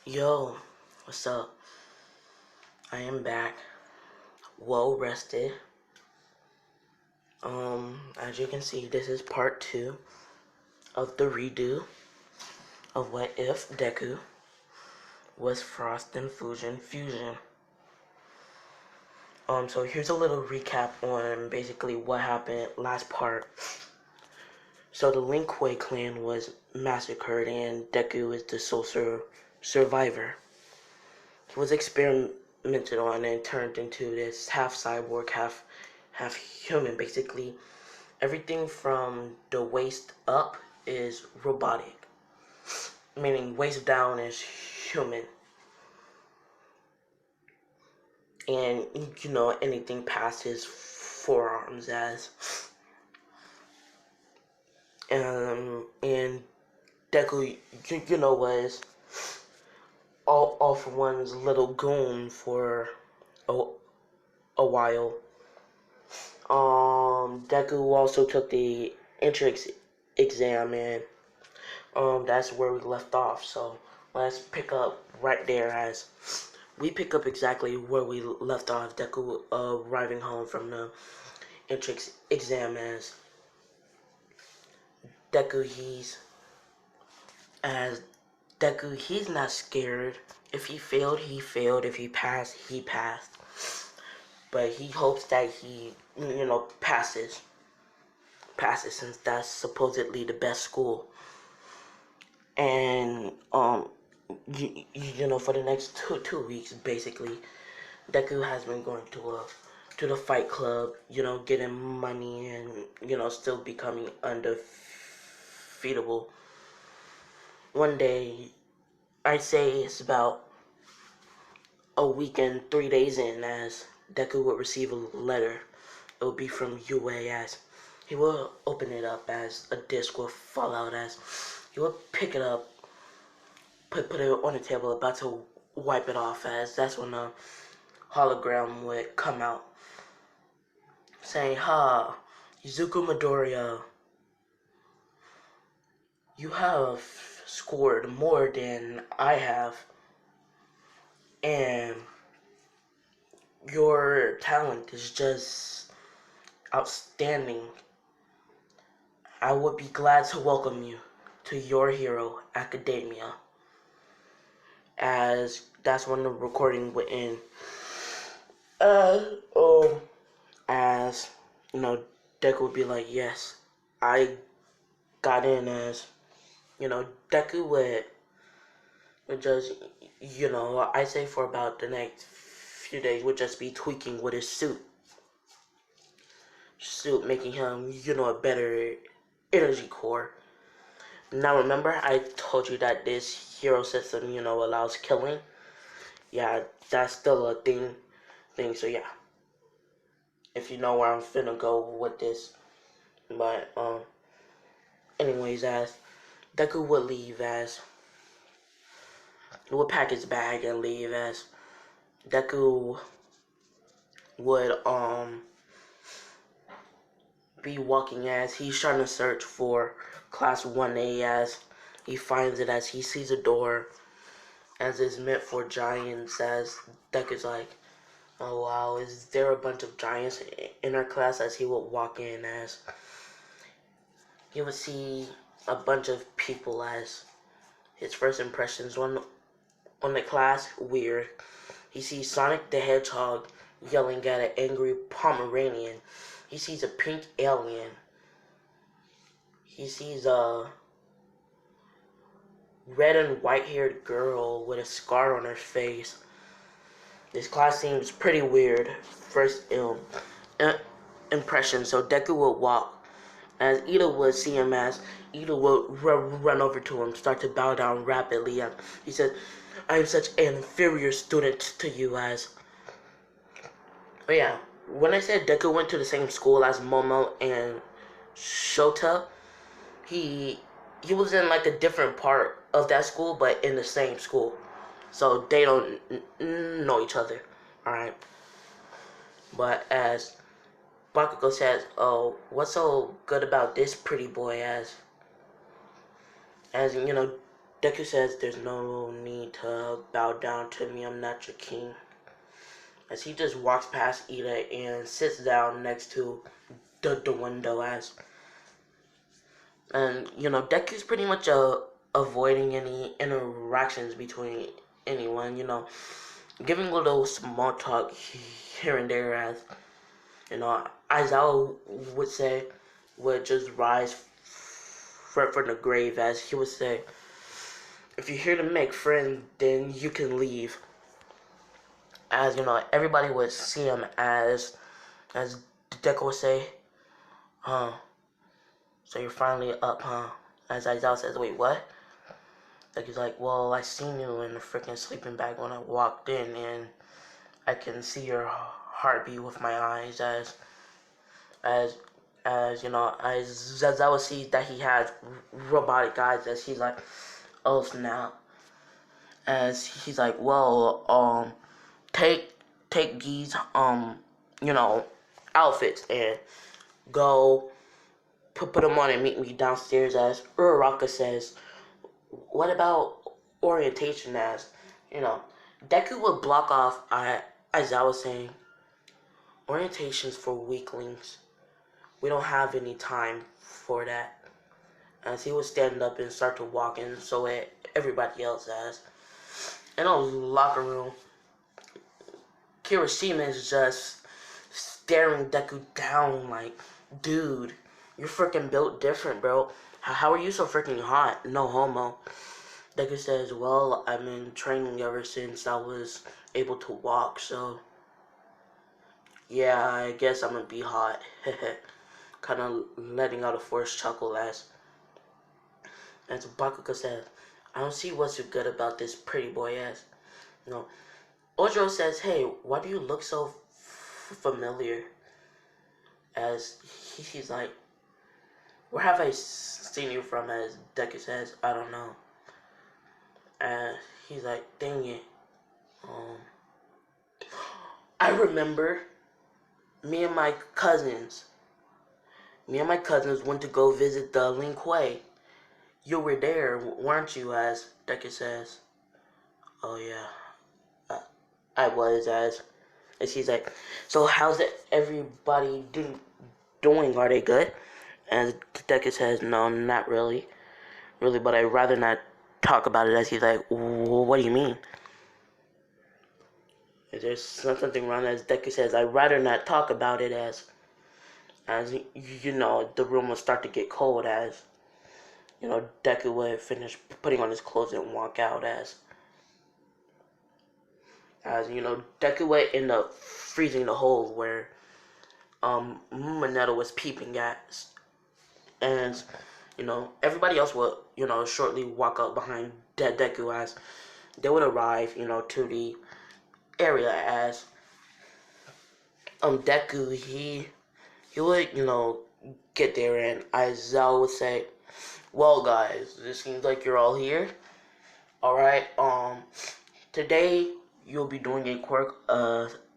Yo, what's up? I am back, well rested. As you can see, this is part 2 of the redo of What If Deku was Frost and Fujin Fusion. So here's a little recap on basically what happened last part. So the Lin Kuei clan was massacred and Deku is the sole survivor. He was experimented on and turned into this half cyborg, half human. Basically, everything from the waist up is robotic, meaning waist down is human, and anything past his forearms as and Deku was all for one's little goon for a, a while. Deku also took the entrance exam, and that's where we left off. So let's pick up right there as we pick up exactly where we left off. Deku arriving home from the entrance exam as Deku as he's not scared. If he failed, he failed. If he passed, he passed. But he hopes that he passes since that's supposedly the best school. And for the next two weeks, basically, Deku has been going to the fight club, getting money and still becoming undefeatable. One day, I say it's about a week and 3 days in, as Deku would receive a letter. It would be from UA, as he will open it up as a disc will fall out, as he would pick it up, put it on the table, about to wipe it off, as that's when a hologram would come out saying, "Ha, Izuku Midoriya, you have scored more than I have, and your talent is just outstanding. I would be glad to welcome you to your hero academia." As that's when the recording would end. As Deku would be like, "Yes, I got in." As Deku would just I say for about the next few days would just be tweaking with his suit, making him a better energy core. Now remember, I told you that this hero system allows killing. Yeah, that's still a thing. So yeah, if you know where I'm finna go with this, but anyways, as Deku would leave, as he would pack his bag and leave, as Deku would be walking as he's trying to search for class 1A, as he finds it, as he sees a door as is meant for giants, as Deku's like, "Oh wow, is there a bunch of giants in our class?" As he would walk in, as he would see a bunch of people, as his first impressions on the class, weird. He sees Sonic the Hedgehog yelling at an angry Pomeranian. He sees a pink alien. He sees a red and white-haired girl with a scar on her face. This class seems pretty weird. First impression. So Deku would walk, as Ida would see him, as Ida would run over to him, start to bow down rapidly. And he said, "I am such an inferior student to you." As but yeah, when I said Deku went to the same school as Momo and Shota, he was in like a different part of that school, but in the same school, so they don't know each other. All right, but as Bakugo says, "Oh, what's so good about this pretty boy?" As Deku says there's no need to bow down to me, I'm not your king. As he just walks past Ida and sits down next to the window and Deku's pretty much avoiding any interactions between anyone, giving a little small talk here and there as, Aizawa would say, would just rise from the grave as he would say, if you're here to make friends, then you can leave. As, everybody would see him as Deku would say, huh, so you're finally up, huh? As Aizawa says, wait, what? Like, he's like, well, I seen you in the freaking sleeping bag when I walked in, and I can see your heartbeat with my eyes as Aizawa sees that he has robotic eyes, as he's like, oh snap. As he's like, well, take these, outfits and go put them on and meet me downstairs. As Uraraka says, what about orientation? As, Deku would block off Aizawa saying, orientation's for weaklings. We don't have any time for that. As he would stand up and start to walk in, so everybody else as. In a locker room, Kirishima is just staring Deku down like, dude, you're freaking built different, bro. How are you so freaking hot? No homo. Deku says, well, I've been training ever since I was able to walk, so yeah, I guess I'm gonna be hot. Kind of letting out a forced chuckle as Bakugo says, I don't see what's so good about this pretty boy as. Ojiro says, hey, why do you look so familiar? As he's like, where have I seen you from? As Deku says, I don't know. And he's like, dang it. I remember me and my cousins went to go visit the Lin Kuei. You were there, weren't you? As Deku says, oh yeah, I was. As he's like, so how's everybody doing? Are they good? And Deku says, no, not really, but I'd rather not talk about it. As he's like, what do you mean? There's something wrong. As Deku says, I'd rather not talk about it. As the room will start to get cold. As Deku would finish putting on his clothes and walk out. As Deku would end up freezing the hole where Mineta was peeping at. And everybody else would shortly walk up behind Deku as they would arrive to the area. As Deku he would get there, and Aizawa would say, well guys, it seems like you're all here. Alright, today you'll be doing a quirk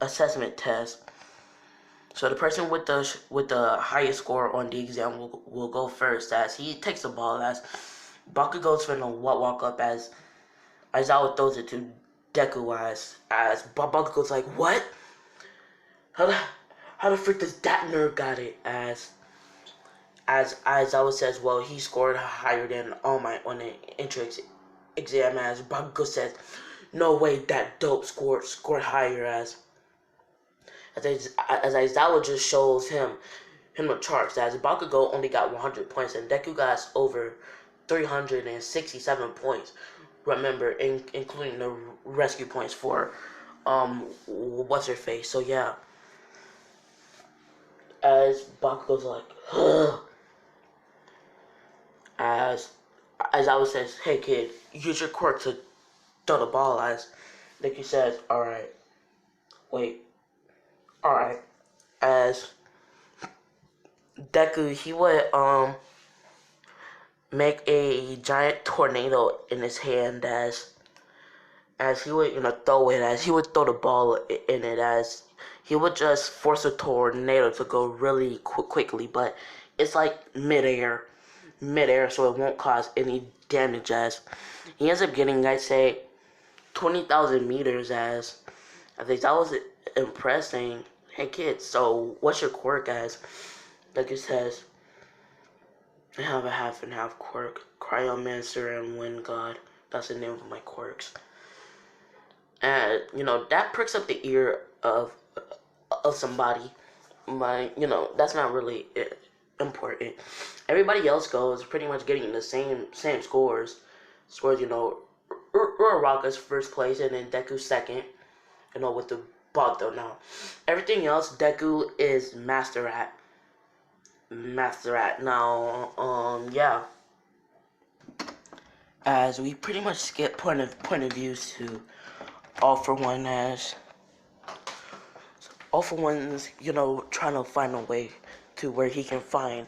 assessment test. So the person with the highest score on the exam will go first. As he takes the ball, as Bakugo's finna walk up, as Aizawa throws it to Deku. As Bakugo's like, what? How the frick does that nerd got it? As Aizawa says, well, he scored higher than All Might on the entrance exam. As Bakugo says, no way, that dope scored higher. As Aizawa just shows him the charts. As Bakugo only got 100 points and Deku got over 367 points. Remember, including the rescue points for what's her face. So yeah. As Bakugo's like, ugh. As Aizawa says, hey kid, use your quirk to throw the ball. As Deku says, alright. Wait. Alright. As Deku, he would make a giant tornado in his hand as he would throw it. As he would throw the ball in it. As he would just force a tornado to go really quickly, but it's like midair. midair so it won't cause any damage. As he ends up getting, I'd say, 20,000 meters. As I think that was impressing. Hey kids, so what's your quirk? As like it says, I have a half and half quirk, Cryomancer and Wind God. That's the name of my quirks. And that pricks up the ear of somebody, but that's not really important. Everybody else goes pretty much getting the same scores. Uraraka's first place, and then Deku second. With the Bato now. Everything else, Deku is master at. Now. Yeah. As we pretty much skip point of views to All For One, as All For One's trying to find a way to where he can find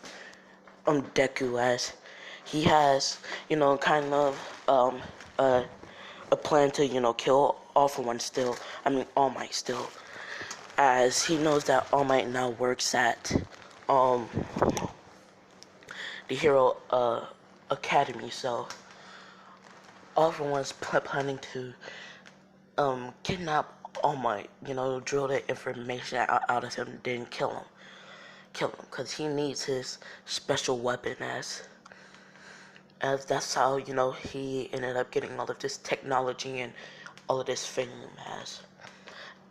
Deku, as he has kind of a plan to kill All For One still. I mean All Might still, as he knows that All Might now works at the Hero Academy. So All For One's planning to kidnap All Might, drill the information out of him, then kill him, because he needs his special weapon, as that's how he ended up getting all of this technology and all of this fame, as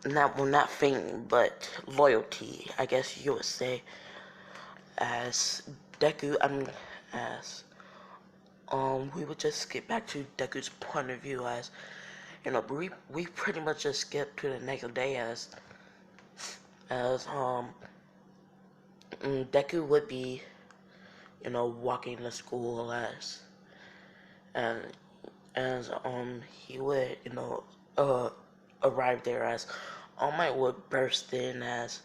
not fame but loyalty, I guess you would say. As Deku, as we would just get back to Deku's point of view, as we pretty much just skip to the next day, as Deku would be walking to school, and as he would arrive there, as All Might would burst in, as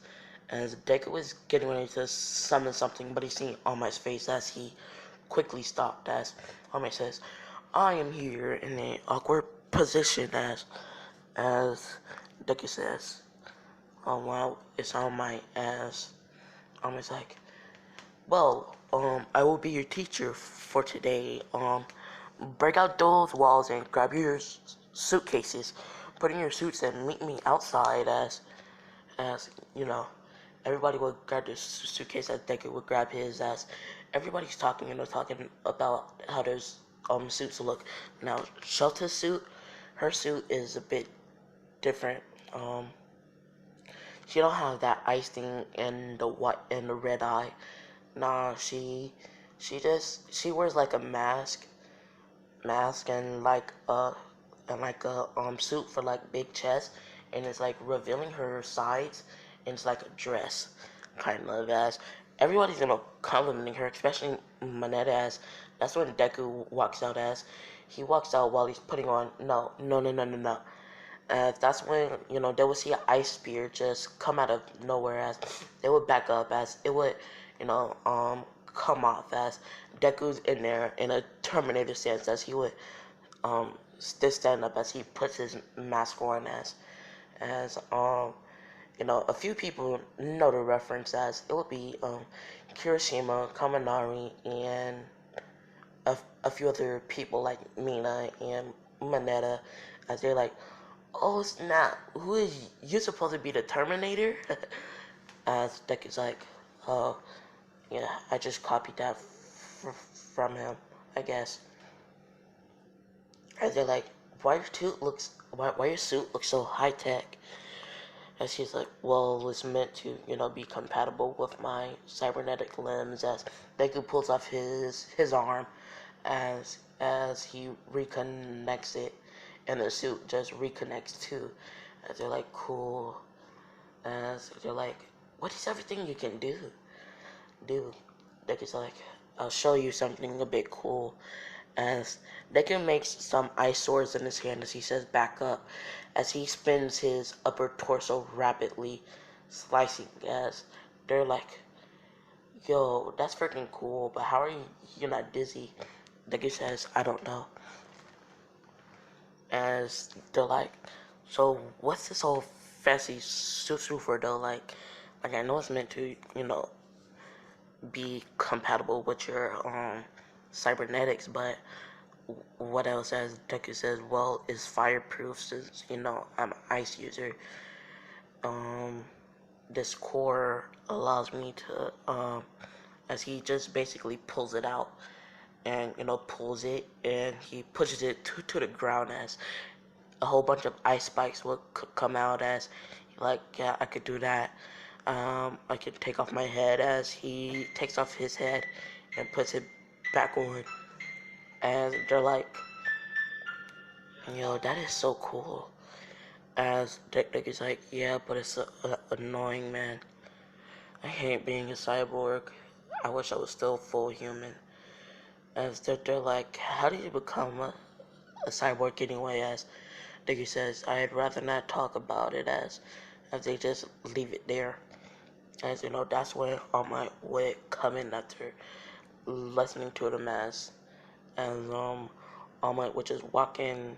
Deku was getting ready to summon something, but he seen All Might's face as he quickly stopped, as All Might says, I am here in an awkward position, as Deku says, oh wow, it's All Might, as All Might's like, well, I will be your teacher for today. Break out those walls and grab your suitcases, put in your suits and meet me outside, as everybody would grab their suitcase, as Deku would grab his, as everybody's talking, talking about how those suits look. Now, Shelta's suit, her suit is a bit different. She don't have that ice thing and the white and the red eye. Nah, she wears like a mask and like a suit for like big chest, and it's like revealing her sides, and it's like a dress, kind of, as everybody's complimenting her, especially Manetta, as that's when Deku walks out, as he walks out while he's putting on no. That's when they would see an ice spear just come out of nowhere, as they would back up, as it would come off, as Deku's in there in a Terminator sense, as he would still stand up as he puts his mask on, as a few people know the reference, as it would be Kirishima, Kaminari, and a few other people like Mina and Manetta, as they're like, oh snap, who is you supposed to be, the Terminator? As Deku's like, oh yeah, I just copied that from him, I guess. As they're like, why your suit looks so high tech? As he's like, well, it's meant to be compatible with my cybernetic limbs. As Deku pulls off his arm, as he reconnects it, and the suit just reconnects too. As they're like, cool. As they're like, what is everything you can do? Deku's like, I'll show you something a bit cool. As Deku makes some ice swords in his hand as he says back up, as he spins his upper torso rapidly, slicing, as they're like, yo, that's freaking cool, but how are you're not dizzy? Deku says, I don't know. As they're like, so what's this whole fancy suit for though? Like I know it's meant to, be compatible with your cybernetics, but what else? As Deku says, well, it's fireproof since I'm an ice user. Um, this core allows me to as he just basically pulls it out and pulls it and he pushes it to the ground as a whole bunch of ice spikes will come out as like, yeah, I could do that. I could take off my head as he takes off his head and puts it back on. And they're like, that is so cool. As Dick is like, yeah, but it's annoying, man. I hate being a cyborg. I wish I was still full human. As they're like, how did you become a cyborg anyway? As Diggy says, I'd rather not talk about it as they just leave it there. As that's where All Might would come in after listening to them as All Might would just walk in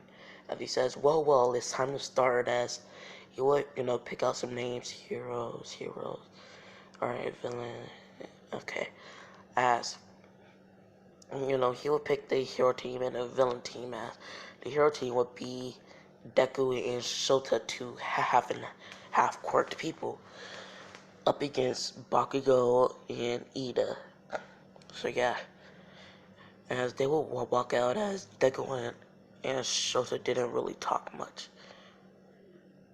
as he says, well, it's time to start as he would, pick out some names, heroes, alright, villain, okay, as he would pick the hero team and the villain team as the hero team would be Deku and Shota, two half quirked people, up against Bakugo and Ida. So yeah, as they would walk out as Deku and Shota didn't really talk much.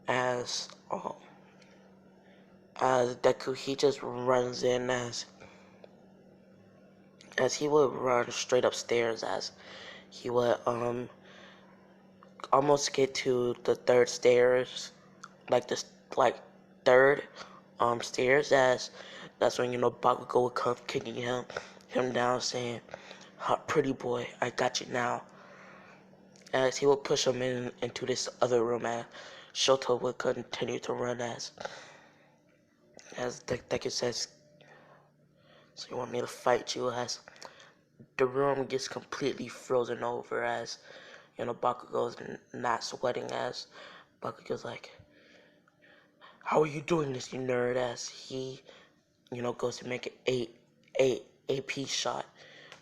As Deku, he just runs in as he would run straight upstairs as he would almost get to the third stairs, like this like third stairs as that's when Bakugo would come kicking him down saying, "Hot pretty boy, I got you now." As he would push him into this other room as Shoto would continue to run as Deku says, "So you want me to fight you?" As the room gets completely frozen over as Bakugo's not sweating as Bakugo's like, "How are you doing this, you nerd?" As he goes to make an AP shot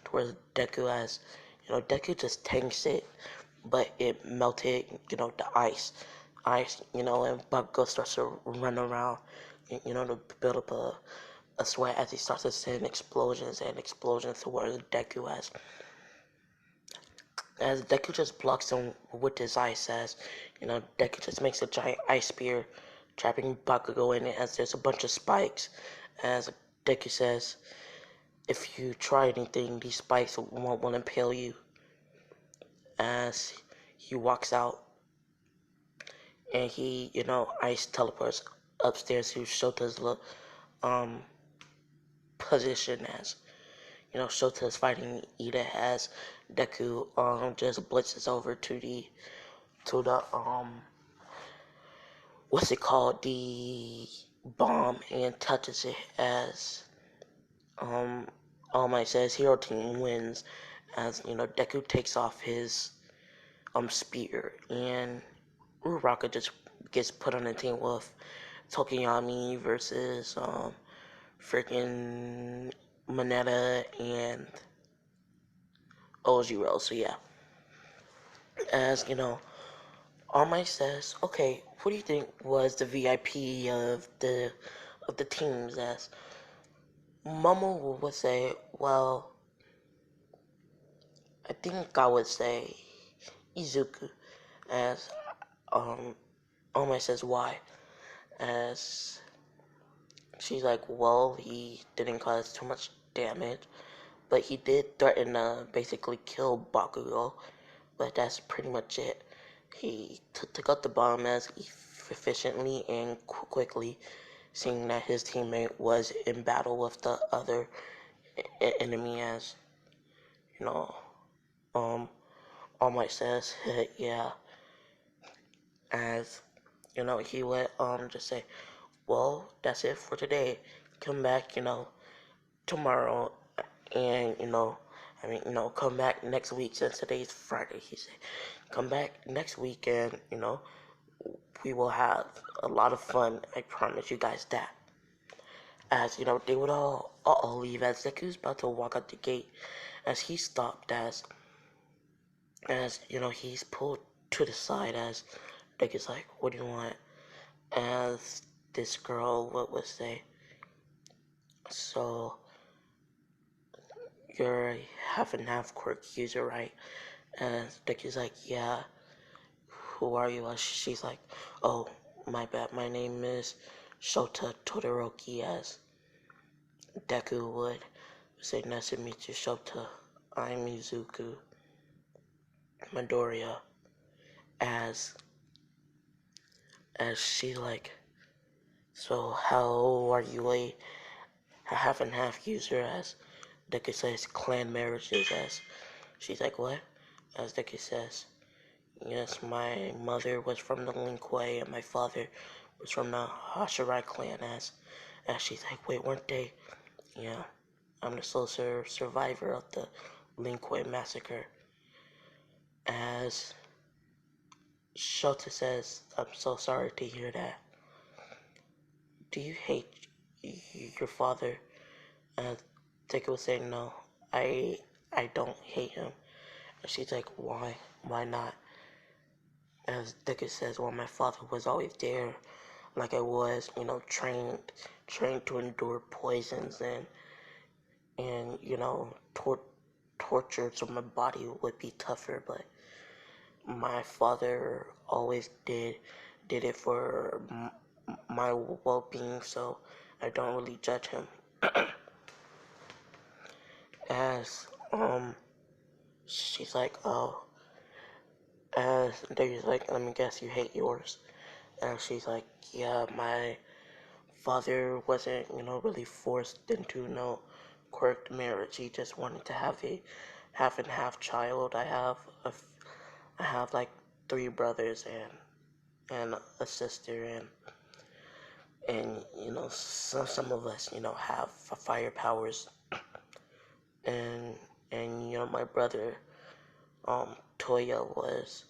towards Deku as Deku just tanks it, but it melted the ice, and Bakugo starts to run around, to build up a sweat as he starts to send explosions towards Deku as Deku just blocks him with his ice as Deku just makes a giant ice spear trapping Bakugo in it as there's a bunch of spikes as Deku says, if you try anything these spikes won't impale you. As he walks out and he ice teleports upstairs to Shota's position as Shota's fighting Ida as Deku just blitzes over to the what's it called, the bomb, and touches it as All Might says hero team wins as Deku takes off his spear and Uraraka just gets put on a team with Tokiyami versus freaking Moneta and Ojiro. So yeah, as All Might says, okay, what do you think was the VIP of the teams? As Momo would say, well, I think I would say Izuku. As All Might says, why? As she's like, well, he didn't cause too much damage, but he did threaten to basically kill Bakugo, but that's pretty much it. He took out the bomb as efficiently and quickly, seeing that his teammate was in battle with the other enemy as, you know, All Might says, yeah, as, he would, just say, well, that's it for today. Come back, tomorrow, and, come back next week since today's Friday, he said. Come back next week and, we will have a lot of fun. I promise you guys that. As, they would all leave as Deku's about to walk out the gate as he stopped as he's pulled to the side as Deku's like, what do you want? As this girl would say, so you're a half and half quirk user, right? And Deku's like, yeah. Who are you? She's like, oh, my bad, my name is Shota Todoroki, as Deku would say, nice to meet you, Shota. I'm Mizuku Midoriya, as she like, so how are you a half and half user? As Deku says, clan marriages. As she's like, what? As Deku says, yes, my mother was from the Lin Kuei and my father was from the Hashirai clan. As she's like, wait, weren't they? Yeah, I'm the sole survivor of the Lin Kuei massacre. As Shota says, I'm so sorry to hear that. Do you hate your father? And Deku was saying, no, I don't hate him. And she's like, why? Why not? As Deku says, well, my father was always there, like I was, trained to endure poisons and torture, so my body would be tougher. But my father always did it for my well-being, so I don't really judge him. As she's like, oh, as Davy's like, let me guess, you hate yours. And she's like, yeah, my father wasn't, really forced into no quirked marriage. He just wanted to have a half and half child. I have like 3 brothers and a sister, and some of us have fire powers, and my brother Toya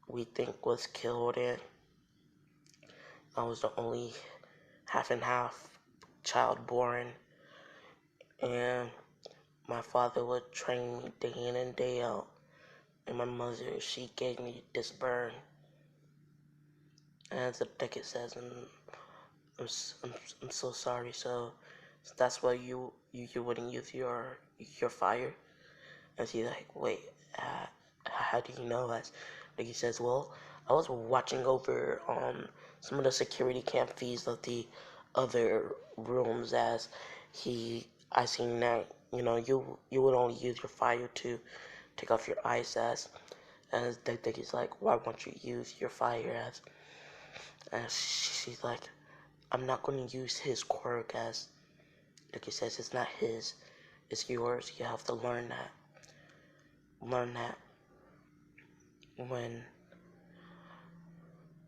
we think was killed, and I was the only half and half child born, and my father would train me day in and day out, and my mother, she gave me this burn, as the ticket says, and I'm so sorry. So that's why you wouldn't use your fire. And she's like, wait, how do you know? As he says, well, I was watching over some of the security cam feeds of the other rooms, as I seen that you would only use your fire to take off your ice, as he's like, why won't you use your fire? As she's like, I'm not going to use his quirk, as he says, it's not his, it's yours. You have to learn that when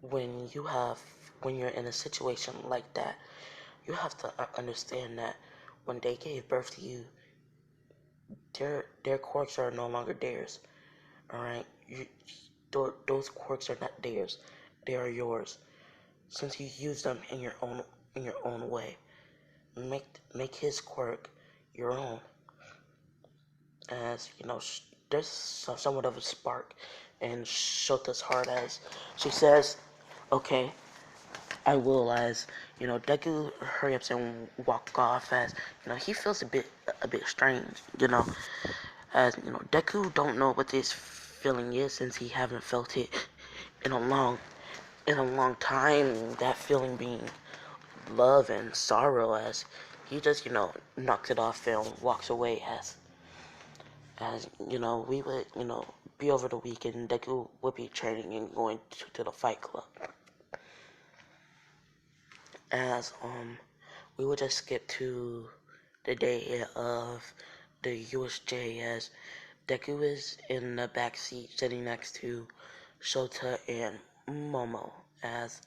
when you're in a situation like that, you have to understand that when they gave birth to you, their quirks are no longer theirs. All right, those quirks are not theirs; they are yours. Since you use them in your own way, make his quirk your own. As there's somewhat of a spark in Shota's heart, as she says, okay, I will. As Deku hurry up and walk off, as he feels a bit strange, as Deku don't know what this feeling is, since he haven't felt it in a long time, that feeling being love and sorrow, as he just knocks it off and walks away, as we would be over the weekend. Deku would be training and going to the fight club, as we would just skip to the day of the USJ, as Deku is in the back seat sitting next to Shota and Momo, as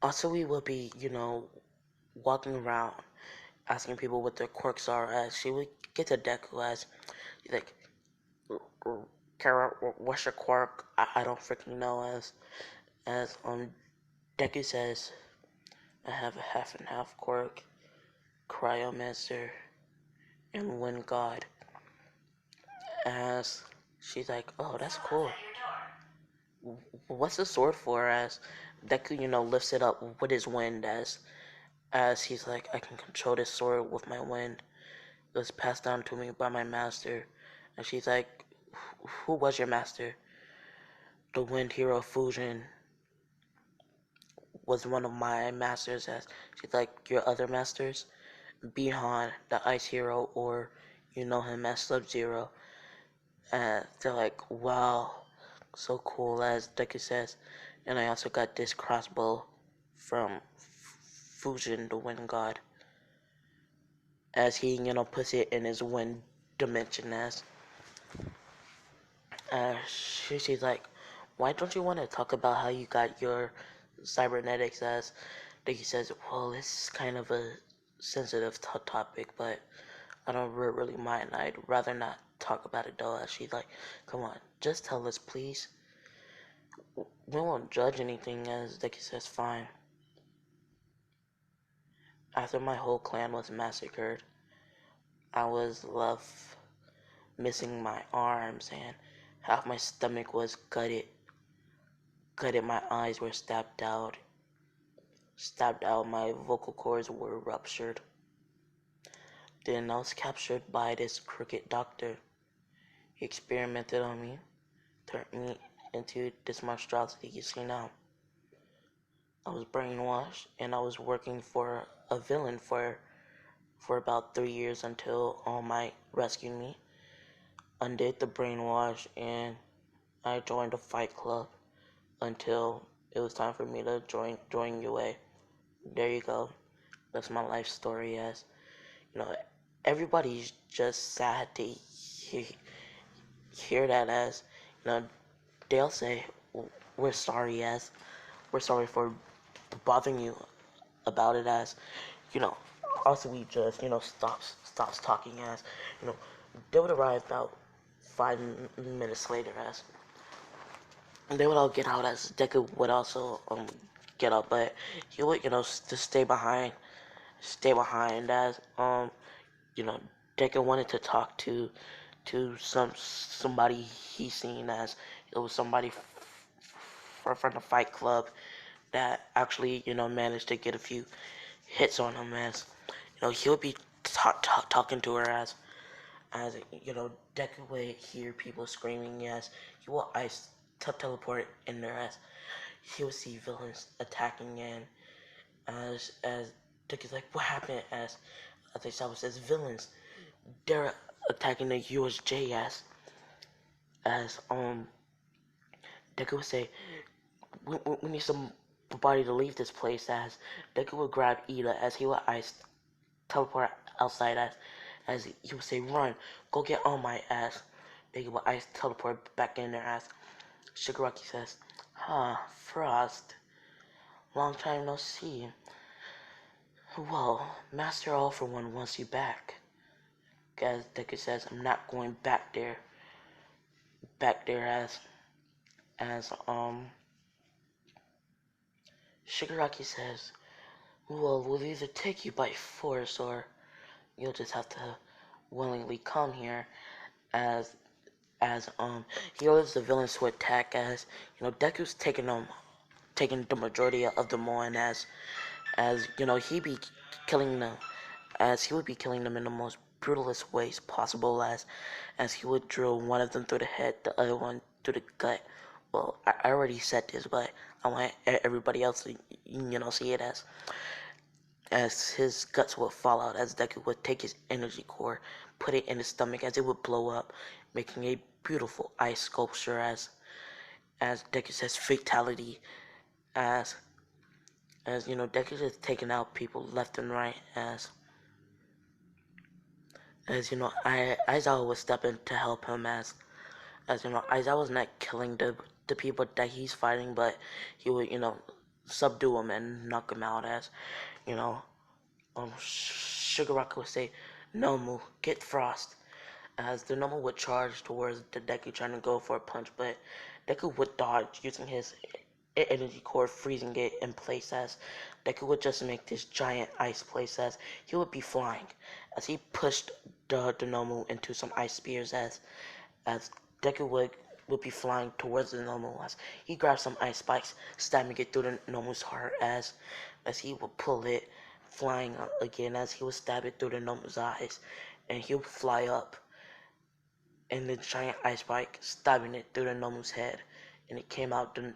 also we will be walking around asking people what their quirks are, as she would get to Deku, as she's like, Kara, what's your quirk? I don't freaking know, as Deku says, I have a half and half quirk, Cryomancer and Wind God. As she's like, oh, that's cool. What's the sword for? As Deku, lifts it up with his wind. As he's like, I can control this sword with my wind. It was passed down to me by my master. And she's like, who was your master? The wind hero Fujin was one of my masters. As she's like, your other masters? Bihan, the ice hero, or you know him as Sub-Zero. And they're like, wow, so cool, as Deku says. And I also got this crossbow from Fujin, the wind god. As he, puts it in his wind dimension. She's like, why don't you want to talk about how you got your cybernetics? As Deku says, well, this is kind of a sensitive topic, but I don't really mind. I'd rather not talk about it though. As she's like, come on, just tell us, please. We won't judge anything. As Deku says, fine. After my whole clan was massacred, I was left missing my arms and half my stomach was gutted. My eyes were stabbed out. My vocal cords were ruptured. Then I was captured by this crooked doctor. He experimented on me, turned me into this monstrosity you see now. I was brainwashed, and I was working for a villain for about 3 years until All Might rescued me, undid the brainwash, and I joined a fight club until it was time for me to join UA. There you go. That's my life story. As everybody's just sad to hear that. As they'll say, we're sorry. As we're sorry for bothering you about it. As also we just stops talking. As they would arrive about 5 minutes later. As they would all get out. As Deku would also get up, but he would to stay behind. As Deku wanted to talk to somebody he seen. As it was somebody from the Fight Club that actually managed to get a few hits on him. As he would be talking to her. As Deku would hear people screaming. As he will ice teleport in there. As he would see villains attacking. And as Deku's like, what happened? As I think Sabo says, villains, they're attacking the USJ. As Deku would say, we need somebody to leave this place. As Deku would grab Ida. As he would ice teleport outside. As he would say, run, go get All Might. As Deku would ice teleport back in there. As Shigaraki says, Frost, long time no see. Well, Master All for One wants you back. As Deku says, I'm not going back there. As Shigaraki says, well, we'll either take you by force or you'll just have to willingly come here. As he orders the villains to attack. As Deku's taking the majority of them on. As he be killing them. As he would be killing them in the most brutalist ways possible. As he would drill one of them through the head, the other one through the gut. Well, I already said this, but I want everybody else to see it. As his guts would fall out. As Deku would take his energy core, put it in his stomach. As it would blow up, making a beautiful ice sculpture. As Deku says, fatality. As Deku just taking out people left and right. As Aizawa was stepping to help him. As Aizawa was not killing the people that he's fighting, but he would subdue him and knock him out. As Shigaraki would say, Nomu, get Frost. As the Nomu would charge towards the Deku, trying to go for a punch, but Deku would dodge using his energy core, freezing it in place as Deku would just make this giant ice place as he would be flying as he pushed the Nomu into some ice spears as Deku would be flying towards the Nomu as he grabbed some ice spikes, stabbing it through the Nomu's heart as he would pull it, flying again as he would stab it through the Nomu's eyes, and he would fly up in the giant ice spike, stabbing it through the Nomu's head, and it came out the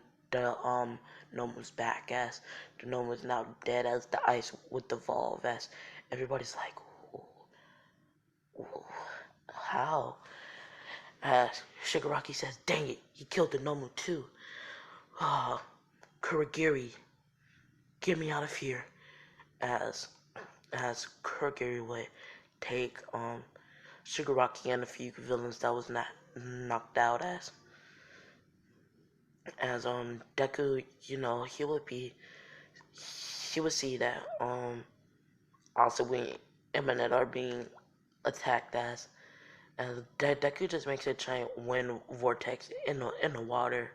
Nomu's back as the Nomu is now dead as the ice would devolve as everybody's like, ooh, how? Shigaraki says, dang it, he killed the Nomu too. Ah, Kurogiri, get me out of here. As Kurogiri would take Shigaraki and a few villains that was not knocked out as Deku, he would see that also when Eminette are being attacked as Deku just makes a giant wind vortex in the water,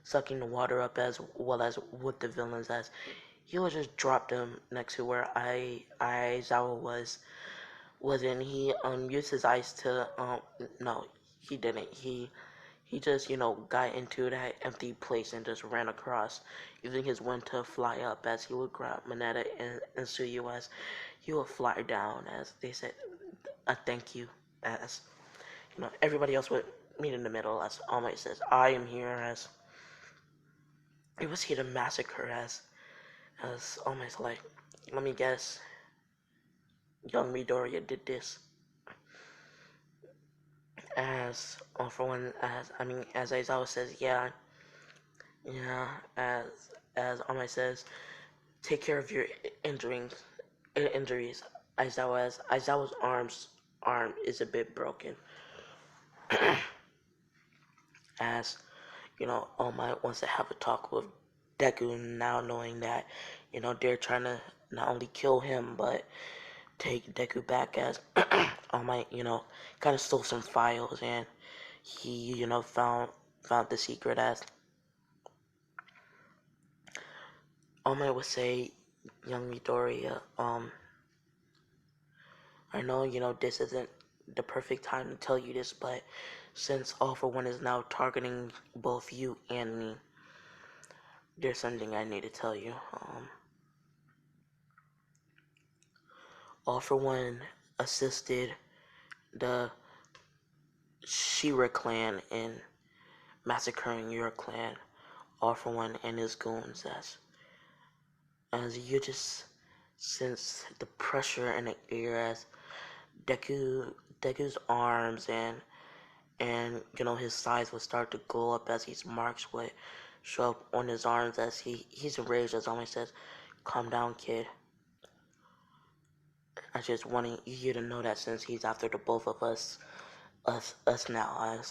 sucking the water up as well as with the villains as he would just drop them next to where Aizawa was in. He used his eyes to no, he didn't. He just got into that empty place and just ran across, using his wind to fly up as he would grab Mineta and Suyu as he would fly down as they said a thank you as everybody else would meet in the middle as All Might says I am here as it was here to massacre as All Might's like, let me guess, young Midoriya did this. As for one, as Aizawa says, yeah, as All Might says, take care of your injuries. Aizawa's arm is a bit broken. As All Might wants to have a talk with Deku now, knowing that they're trying to not only kill him but take Deku back as All Might kind of stole some files and he found the secret as All Might would say, young Midoriya, I know this isn't the perfect time to tell you this, but since All For One is now targeting both you and me, there's something I need to tell you. All For One assisted the Shira clan in massacring your clan. All For One and his goons as you just sense the pressure in the air as Deku's arms and his size would start to glow up as his marks would show up on his arms as he's enraged as All Might says, calm down, kid. I just wanted you to know that since he's after the both of us now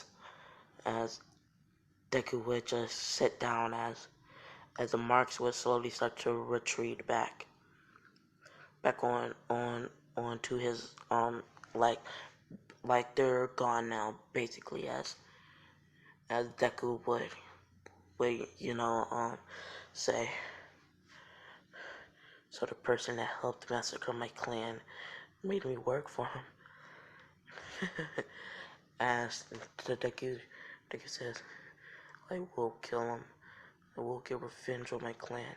as Deku would just sit down as the marks would slowly start to retreat back on to his like they're gone now basically as Deku would say, so the person that helped massacre my clan made me work for him. As Deku says, I will kill him. I will get revenge on my clan.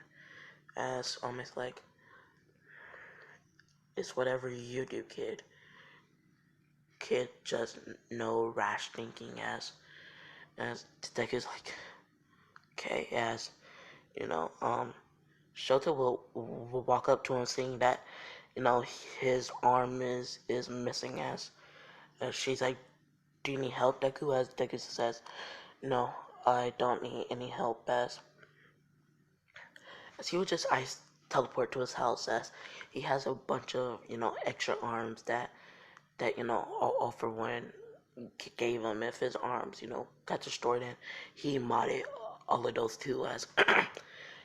As almost like, it's whatever you do, kid. Kid, just no rash thinking. As Deku's like, okay. As Shota will walk up to him, seeing that his arm is missing. As she's like, do you need help, Deku? As Deku says, no, I don't need any help. As he would just ice teleport to his house as he has a bunch of extra arms that All For One gave him. If his arms got destroyed, and he modded all of those too. As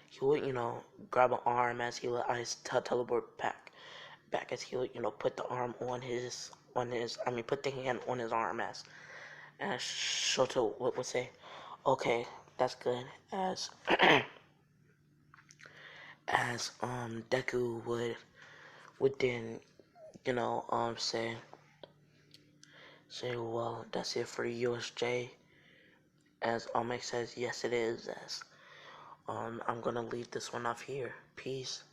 he would grab an arm as he would ice teleport back as he would put the arm on his put the hand on his arm as Shoto would say, okay, that's good. As as Deku would then, say, well, that's it for USJ. As Omek says, yes it is. As I'm gonna leave this one off here. Peace.